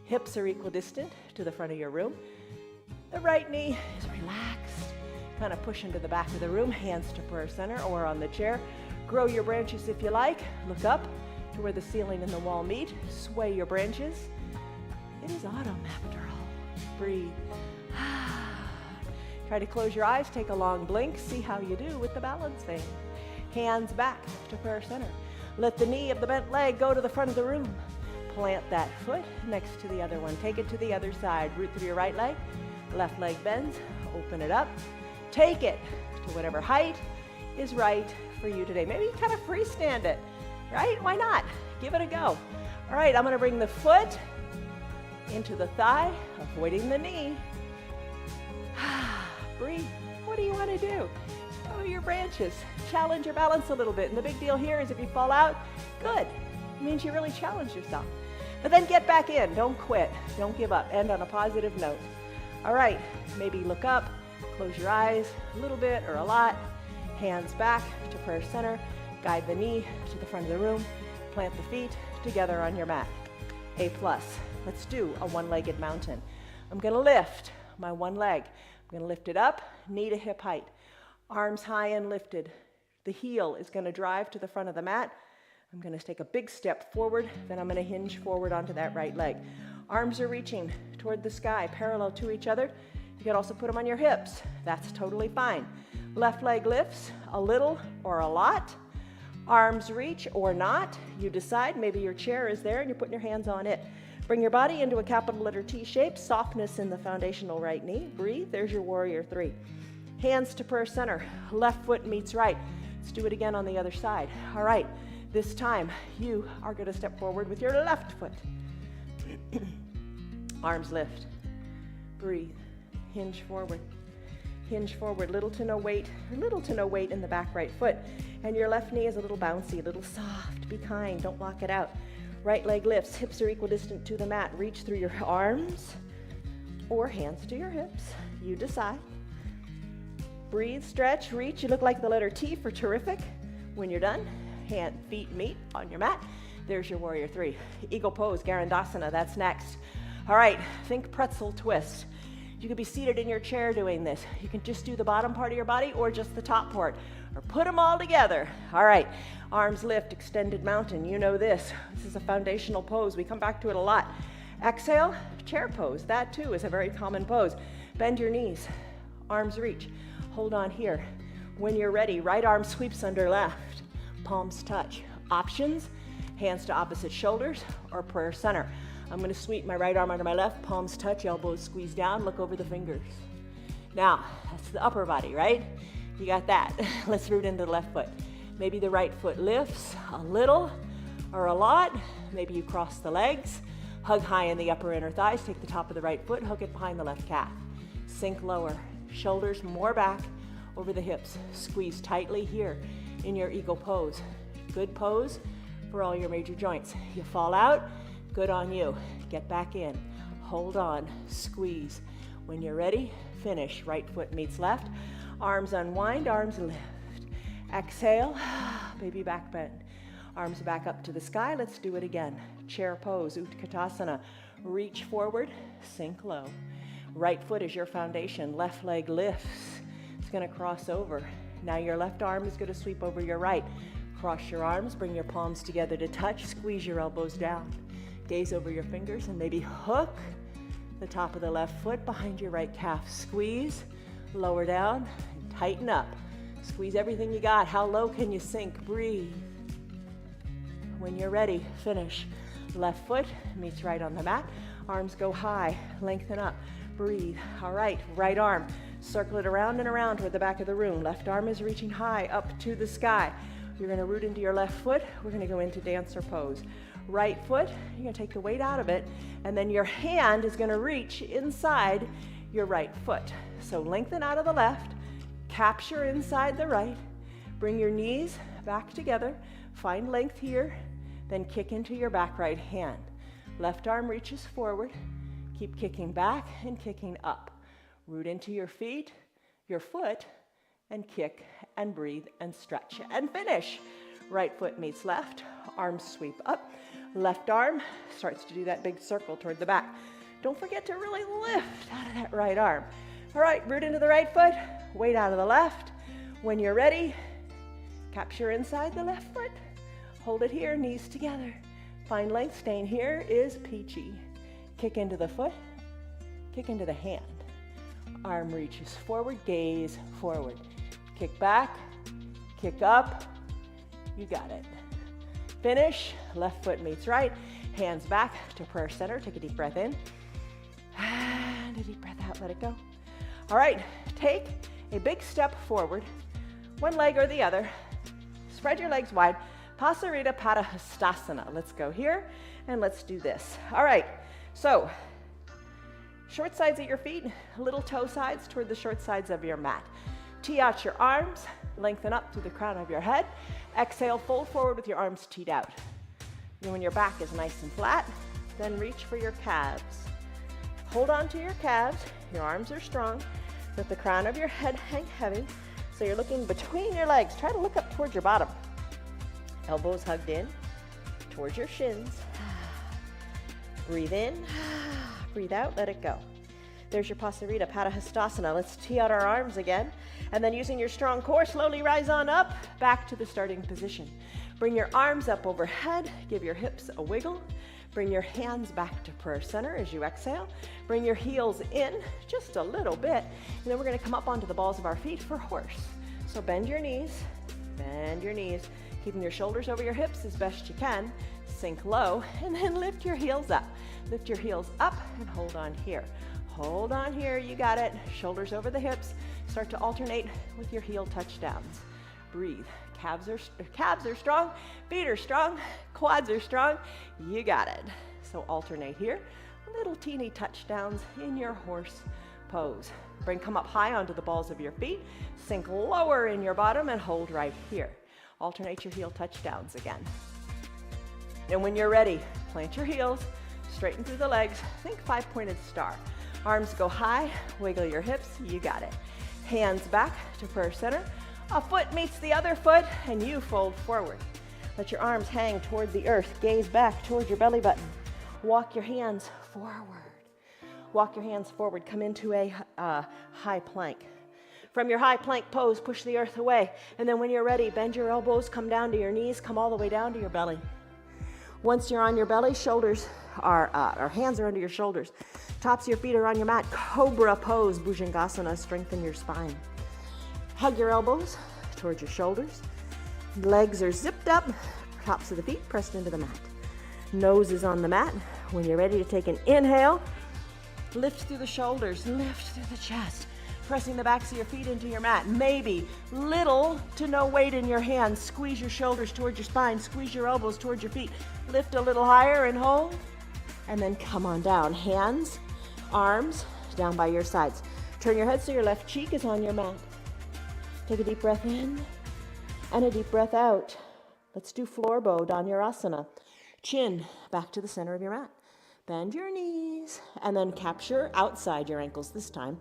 Hips are equidistant to the front of your room. The right knee is relaxed. Kind of push into the back of the room, hands to prayer center or on the chair. Grow your branches if you like. Look up to where the ceiling and the wall meet. Sway your branches. It is autumn after all. Breathe. Try to close your eyes, take a long blink, see how you do with the balancing. Hands back to prayer center. Let the knee of the bent leg go to the front of the room. Plant that foot next to the other one. Take it to the other side. Root through your right leg. Left leg bends. Open it up. Take it to whatever height is right for you today. Maybe kind of freestand it, right? Why not? Give it a go. All right, I'm going to bring the foot into the thigh, avoiding the knee. Breathe. What do you want to do? Grow your branches. Challenge your balance a little bit. And the big deal here is if you fall out, good. It means you really challenge yourself. But then get back in. Don't quit. Don't give up. End on a positive note. All right, maybe look up, close your eyes a little bit or a lot. Hands back to prayer center. Guide the knee to the front of the room. Plant the feet together on your mat. A+. Let's do a one-legged mountain. I'm going to lift my one leg. I'm going to lift it up, knee to hip height. Arms high and lifted. The heel is going to drive to the front of the mat. I'm going to take a big step forward, then I'm going to hinge forward onto that right leg. Arms are reaching toward the sky, parallel to each other. You can also put them on your hips. That's totally fine. Left leg lifts a little or a lot. Arms reach or not. You decide. Maybe your chair is there and you're putting your hands on it. Bring your body into a capital letter T shape. Softness in the foundational right knee. Breathe. There's your warrior 3. Hands to prayer center. Left foot meets right. Let's do it again on the other side. All right. This time, you are going to step forward with your left foot. Arms lift. Breathe. Hinge forward. Hinge forward. Little to no weight in the back right foot. And your left knee is a little bouncy, a little soft. Be kind. Don't lock it out. Right leg lifts. Hips are equidistant to the mat. Reach through your arms or hands to your hips. You decide. Breathe, stretch, reach. You look like the letter T for terrific. When you're done, feet meet on your mat. There's your warrior 3. Eagle pose, Garandasana, that's next. All right, think pretzel twist. You could be seated in your chair doing this. You can just do the bottom part of your body or just the top part, or put them all together. All right, arms lift, extended mountain. You know this. This is a foundational pose. We come back to it a lot. Exhale, chair pose. That too is a very common pose. Bend your knees, arms reach. Hold on here. When you're ready, right arm sweeps under left. Palms touch. Options, hands to opposite shoulders or prayer center. I'm going to sweep my right arm under my left, palms touch, elbows squeeze down, look over the fingers. Now, that's the upper body, right? You got that. Let's root into the left foot. Maybe the right foot lifts a little or a lot. Maybe you cross the legs, hug high in the upper inner thighs, take the top of the right foot, hook it behind the left calf. Sink lower, shoulders more back over the hips. Squeeze tightly here in your eagle pose. Good pose for all your major joints. You fall out, good on you. Get back in, hold on, squeeze. When you're ready, finish. Right foot meets left, arms unwind, arms lift. Exhale, baby back bend. Arms back up to the sky, let's do it again. Chair pose, Utkatasana. Reach forward, sink low. Right foot is your foundation, left leg lifts. It's gonna cross over. Now your left arm is gonna sweep over your right. Cross your arms, bring your palms together to touch, squeeze your elbows down. Gaze over your fingers and maybe hook the top of the left foot behind your right calf. Squeeze, lower down, and tighten up. Squeeze everything you got. How low can you sink? Breathe. When you're ready, finish. Left foot meets right on the mat. Arms go high, lengthen up. Breathe. All right, right arm. Circle it around and around toward the back of the room. Left arm is reaching high up to the sky. You're going to root into your left foot. We're going to go into dancer pose. Right foot, you're going to take the weight out of it, and then your hand is going to reach inside your right foot. So lengthen out of the left, capture inside the right, bring your knees back together, find length here, then kick into your back right hand. Left arm reaches forward, keep kicking back and kicking up. Root into your feet, your foot, and kick and breathe and stretch and finish. Right foot meets left, arms sweep up. Left arm starts to do that big circle toward the back. Don't forget to really lift out of that right arm. All right, root into the right foot, weight out of the left. When you're ready, capture inside the left foot. Hold it here, knees together. Find length, staying here is peachy. Kick into the foot, kick into the hand. Arm reaches forward, gaze forward. Kick back, kick up. You got it. Finish, left foot meets right, hands back to prayer center. Take a deep breath in, and a deep breath out, let it go. All right, take a big step forward, one leg or the other. Spread your legs wide, Pasarita Padahastasana. Let's go here, and let's do this. All right, so short sides of your feet, little toe sides toward the short sides of your mat. Tee out your arms, lengthen up through the crown of your head. Exhale, fold forward with your arms teed out. And when your back is nice and flat, then reach for your calves. Hold on to your calves, your arms are strong. Let the crown of your head hang heavy. So you're looking between your legs. Try to look up towards your bottom. Elbows hugged in towards your shins. Breathe in, breathe out, let it go. There's your Pasarita Padahastasana. Let's tee out our arms again. And then using your strong core, slowly rise on up, back to the starting position. Bring your arms up overhead, give your hips a wiggle. Bring your hands back to prayer center as you exhale. Bring your heels in just a little bit. And then we're gonna come up onto the balls of our feet for horse. So bend your knees, keeping your shoulders over your hips as best you can. Sink low, and then lift your heels up. Lift your heels up and hold on here. Hold on here, you got it. Shoulders over the hips. Start to alternate with your heel touchdowns. Breathe. Calves are strong, feet are strong, quads are strong. You got it. So alternate here. Little teeny touchdowns in your horse pose. Come up high onto the balls of your feet. Sink lower in your bottom and hold right here. Alternate your heel touchdowns again. And when you're ready, plant your heels, straighten through the legs. Think five-pointed star. Arms go high, wiggle your hips, you got it. Hands back to prayer center. A foot meets the other foot, and you fold forward. Let your arms hang toward the earth. Gaze back toward your belly button. Walk your hands forward. Walk your hands forward. Come into a high plank. From your high plank pose, push the earth away. And then when you're ready, bend your elbows, come down to your knees, come all the way down to your belly. Once you're on your belly, hands are under your shoulders. Tops of your feet are on your mat. Cobra pose, Bhujangasana, strengthen your spine. Hug your elbows towards your shoulders. Legs are zipped up, tops of the feet pressed into the mat. Nose is on the mat. When you're ready to take an inhale, lift through the shoulders, lift through the chest, pressing the backs of your feet into your mat. Maybe little to no weight in your hands. Squeeze your shoulders towards your spine, squeeze your elbows towards your feet. Lift a little higher and hold, and then come on down. Hands, arms, down by your sides. Turn your head so your left cheek is on your mat. Take a deep breath in and a deep breath out. Let's do floor bow, Dhanurasana. Chin back to the center of your mat. Bend your knees and then capture outside your ankles this time.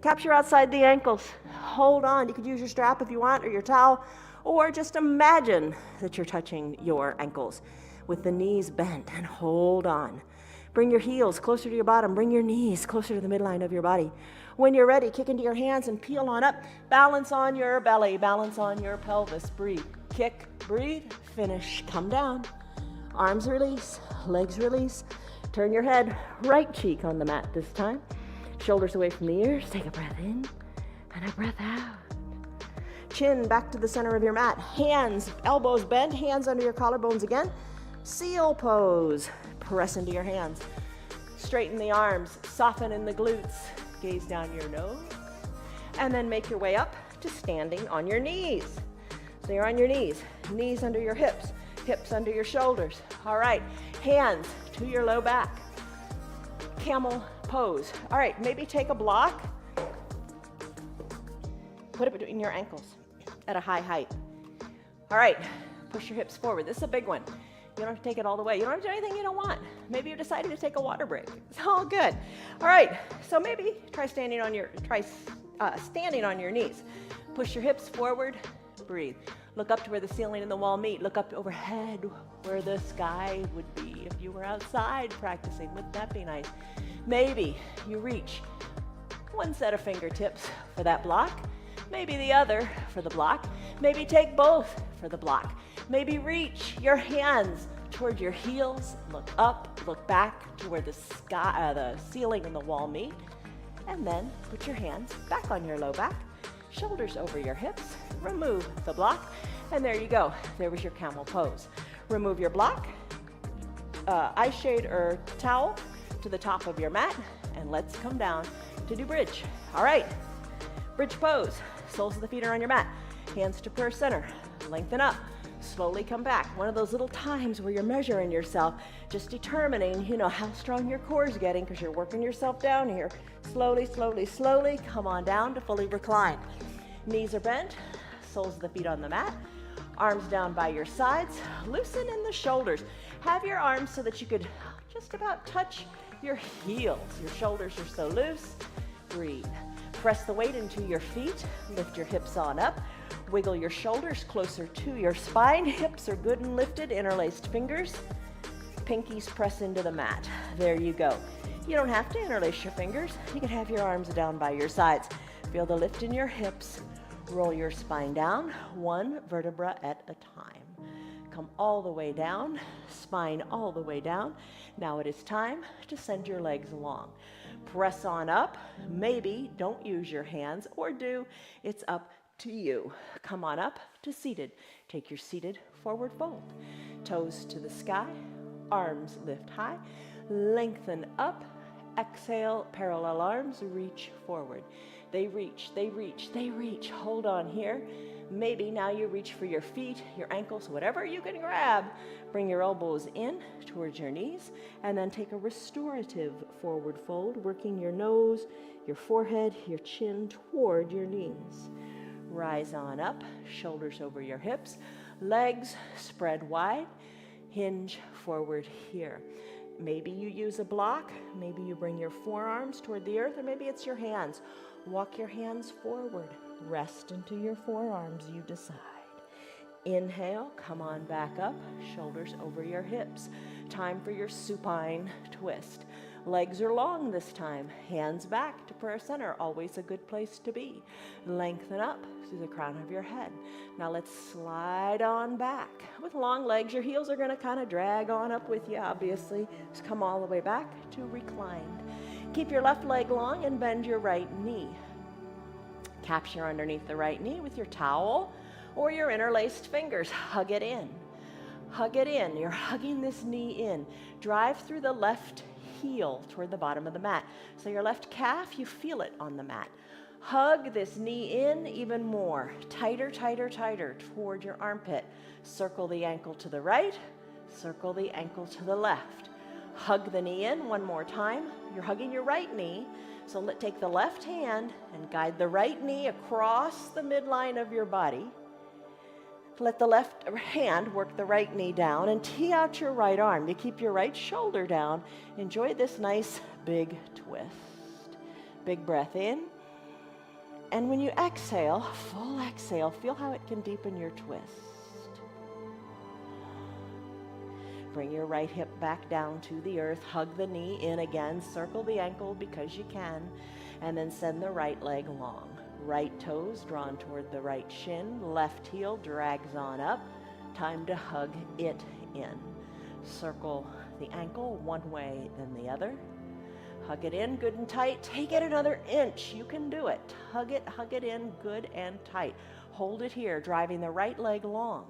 Capture outside the ankles. Hold on. You could use your strap if you want, or your towel, or just imagine that you're touching your ankles with the knees bent, and hold on. Bring your heels closer to your bottom. Bring your knees closer to the midline of your body. When you're ready, kick into your hands and peel on up. Balance on your belly. Balance on your pelvis. Breathe. Kick, breathe, finish. Come down. Arms release, legs release. Turn your head, right cheek on the mat this time. Shoulders away from the ears. Take a breath in and a breath out. Chin back to the center of your mat. Hands, elbows bent, hands under your collarbones again. Seal pose. Press into your hands. Straighten the arms, soften in the glutes. Gaze down your nose. And then make your way up to standing on your knees. So you're on your knees, knees under your hips, hips under your shoulders. All right, hands to your low back. Camel pose. All right, maybe take a block. Put it between your ankles at a high height. All right, push your hips forward. This is a big one. You don't have to take it all the way. You don't have to do anything you don't want. Maybe you decided to take a water break. It's all good. All right, so maybe try standing on your knees. Push your hips forward. Breathe. Look up to where the ceiling and the wall meet. Look up overhead where the sky would be if you were outside practicing. Wouldn't that be nice? Maybe you reach one set of fingertips for that block. Maybe the other for the block. Maybe take both for the block. Maybe reach your hands toward your heels. Look up, look back to where the sky, the ceiling and the wall meet. And then put your hands back on your low back. Shoulders over your hips, remove the block, and there you go. There was your camel pose. Remove your block, eye shade or towel to the top of your mat, and let's come down to do bridge. All right, bridge pose. Soles of the feet are on your mat. Hands to prayer center. Lengthen up. Slowly come back. One of those little times where you're measuring yourself, just determining, how strong your core is getting because you're working yourself down here. Slowly, slowly, slowly, come on down to fully recline. Knees are bent, soles of the feet on the mat, arms down by your sides, loosen in the shoulders. Have your arms so that you could just about touch your heels. Your shoulders are so loose. Breathe. Press the weight into your feet, lift your hips on up. Wiggle your shoulders closer to your spine. Hips are good and lifted, interlaced fingers. Pinkies press into the mat. There you go. You don't have to interlace your fingers. You can have your arms down by your sides. Feel the lift in your hips. Roll your spine down, one vertebra at a time. Come all the way down, spine all the way down. Now it is time to send your legs along. Press on up. Maybe don't use your hands, or do. It's up to you. Come on up to seated. Take your seated forward fold. Toes to the sky, arms lift high, lengthen up. Exhale, parallel arms, reach forward. They reach, they reach, they reach. Hold on here. Maybe now you reach for your feet, your ankles, whatever you can grab. Bring your elbows in towards your knees, and then take a restorative forward fold, working your nose, your forehead, your chin toward your knees. Rise on up, shoulders over your hips, legs spread wide, hinge forward here. Maybe you use a block, maybe you bring your forearms toward the earth, or maybe it's your hands. Walk your hands forward, rest into your forearms, you decide. Inhale, come on back up, shoulders over your hips. Time for your supine twist. Legs are long this time, hands back to prayer center, always a good place to be. Lengthen up through the crown of your head. Now let's slide on back. With long legs, your heels are going to kind of drag on up with you, obviously. Just come all the way back to reclined. Keep your left leg long and bend your right knee. Capture underneath the right knee with your towel or your interlaced fingers. Hug it in. Hug it in. You're hugging this knee in. Drive through the left heel toward the bottom of the mat. So your left calf, you feel it on the mat. Hug this knee in even more. Tighter, tighter, tighter toward your armpit. Circle the ankle to the right. Circle the ankle to the left. Hug the knee in one more time. You're hugging your right knee. So take the left hand and guide the right knee across the midline of your body. Let the left hand work the right knee down and tee out your right arm. You keep your right shoulder down. Enjoy this nice big twist. Big breath in. And when you exhale, full exhale, feel how it can deepen your twist. Bring your right hip back down to the earth. Hug the knee in again. Circle the ankle because you can. And then send the right leg long. Right toes drawn toward the right shin. Left heel drags on up. Time to hug it in. Circle the ankle one way, then the other. Hug it in good and tight. Take it another inch. You can do it. Hug it in good and tight. Hold it here, driving the right leg long.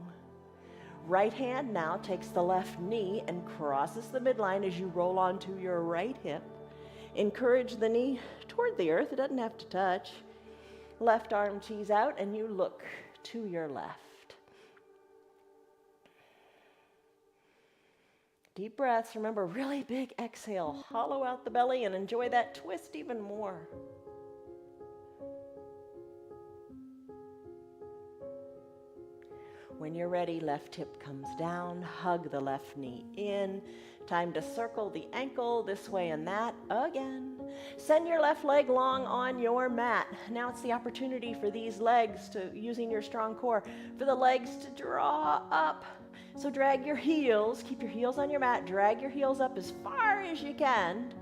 Right hand now takes the left knee and crosses the midline as you roll onto your right hip. Encourage the knee toward the earth. It doesn't have to touch. Left arm tees out and you look to your left. Deep breaths. Remember, really big exhale. Hollow out the belly and enjoy that twist even more. When you're ready, left hip comes down. Hug the left knee in. Time to circle the ankle this way and that again. Send your left leg long on your mat. Now it's the opportunity for these legs to, using your strong core, for the legs to draw up. So drag your heels, keep your heels on your mat, drag your heels up as far as you can,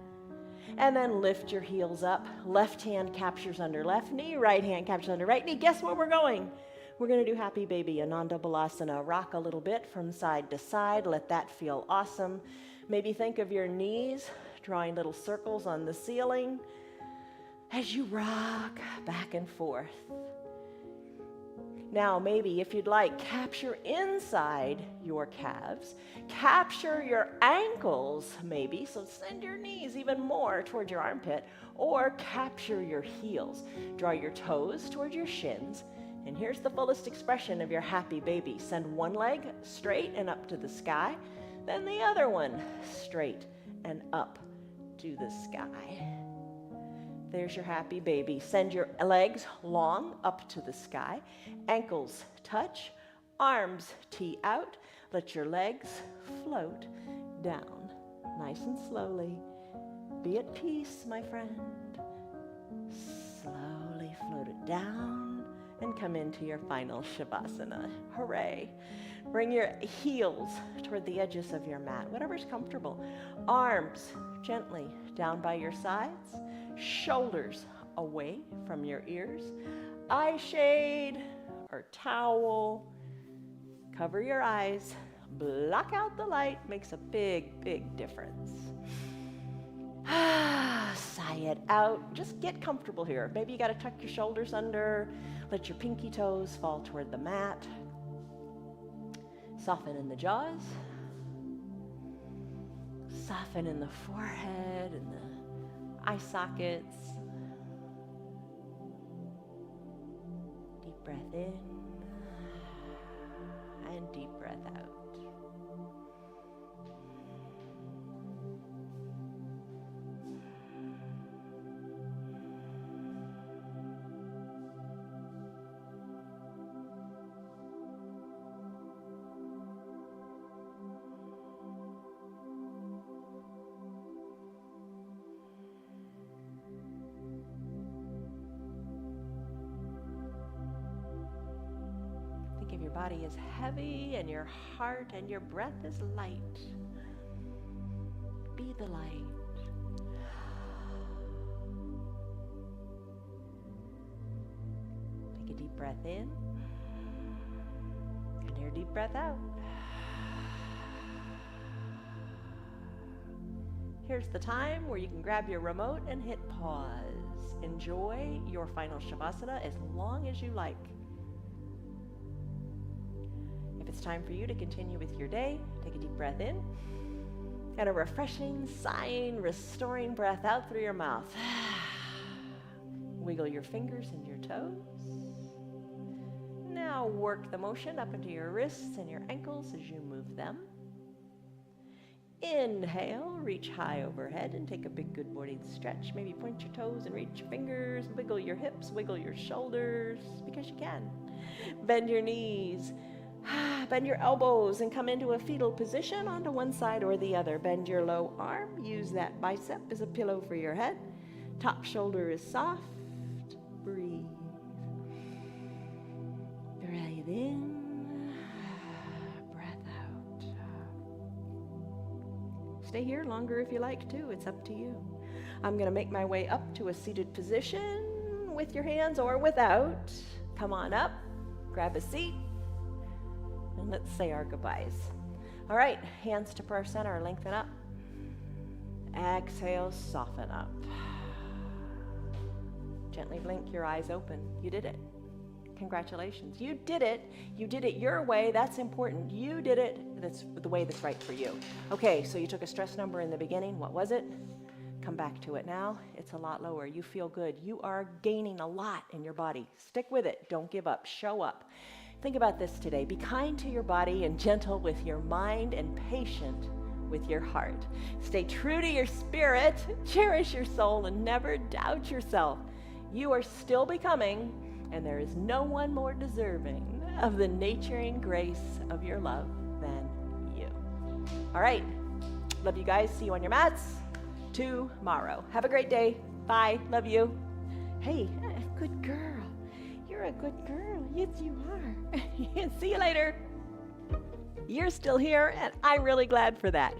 and then lift your heels up. Left hand captures under left knee, right hand captures under right knee. Guess where we're going? We're going to do Happy Baby, Ananda Balasana. Rock a little bit from side to side. Let that feel awesome. Maybe think of your knees drawing little circles on the ceiling as you rock back and forth. Now, maybe if you'd like, capture inside your calves, capture your ankles maybe, so send your knees even more toward your armpit, or capture your heels. Draw your toes toward your shins, and here's the fullest expression of your Happy Baby. Send one leg straight and up to the sky, then the other one straight and up to the sky. There's your Happy Baby. Send your legs long up to the sky. Ankles touch. Arms tee out. Let your legs float down. Nice and slowly. Be at peace, my friend. Slowly float it down and come into your final Shavasana. Hooray. Bring your heels toward the edges of your mat, whatever's comfortable. Arms gently down by your sides. Shoulders away from your ears. Eye shade or towel. Cover your eyes. Block out the light. Makes a big, big difference. Sigh it out. Just get comfortable here. Maybe you got to tuck your shoulders under. Let your pinky toes fall toward the mat. Soften in the jaws. Soften in the forehead and the eye sockets. Deep breath in and deep breath out. Your body is heavy and your heart and your breath is light. Be the light. Take a deep breath in and your deep breath out. Here's the time where you can grab your remote and hit pause. Enjoy your final Shavasana as long as you like. It's time for you to continue with your day. Take a deep breath in and a refreshing, sighing, restoring breath out through your mouth. Wiggle your fingers and your toes. Now work the motion up into your wrists and your ankles as you move them. Inhale, reach high overhead and take a big good morning stretch. Maybe point your toes and reach your fingers. Wiggle your hips, wiggle your shoulders because you can. Bend your knees. Bend your elbows and come into a fetal position onto one side or the other. Bend your low arm. Use that bicep as a pillow for your head. Top shoulder is soft. Breathe. Breathe in. Breath out. Stay here longer if you like to. It's up to you. I'm going to make my way up to a seated position with your hands or without. Come on up, grab a seat, and let's say our goodbyes. All right, hands to prayer center, lengthen up. Exhale, soften up. Gently blink your eyes open. You did it. Congratulations. You did it. You did it your way. That's important. You did it. That's the way that's right for you. Okay, so you took a stress number in the beginning. What was it? Come back to it now. It's a lot lower. You feel good. You are gaining a lot in your body. Stick with it. Don't give up. Show up. Think about this today. Be kind to your body and gentle with your mind and patient with your heart. Stay true to your spirit. Cherish your soul and never doubt yourself. You are still becoming, and there is no one more deserving of the nurturing grace of your love than you. All right. Love you guys. See you on your mats tomorrow. Have a great day. Bye. Love you. Hey, good girl. You're a good girl. Yes, you are. See you later. You're still here, and I'm really glad for that.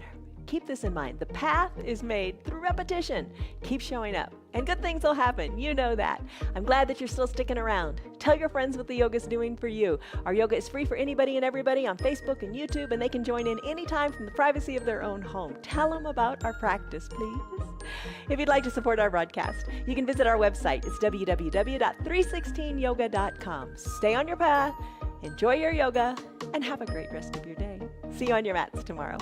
Keep this in mind. The path is made through repetition. Keep showing up, and good things will happen. You know that. I'm glad that you're still sticking around. Tell your friends what the yoga's doing for you. Our yoga is free for anybody and everybody on Facebook and YouTube, and they can join in anytime from the privacy of their own home. Tell them about our practice, please. If you'd like to support our broadcast, you can visit our website. It's www.316yoga.com. Stay on your path, enjoy your yoga, and have a great rest of your day. See you on your mats tomorrow.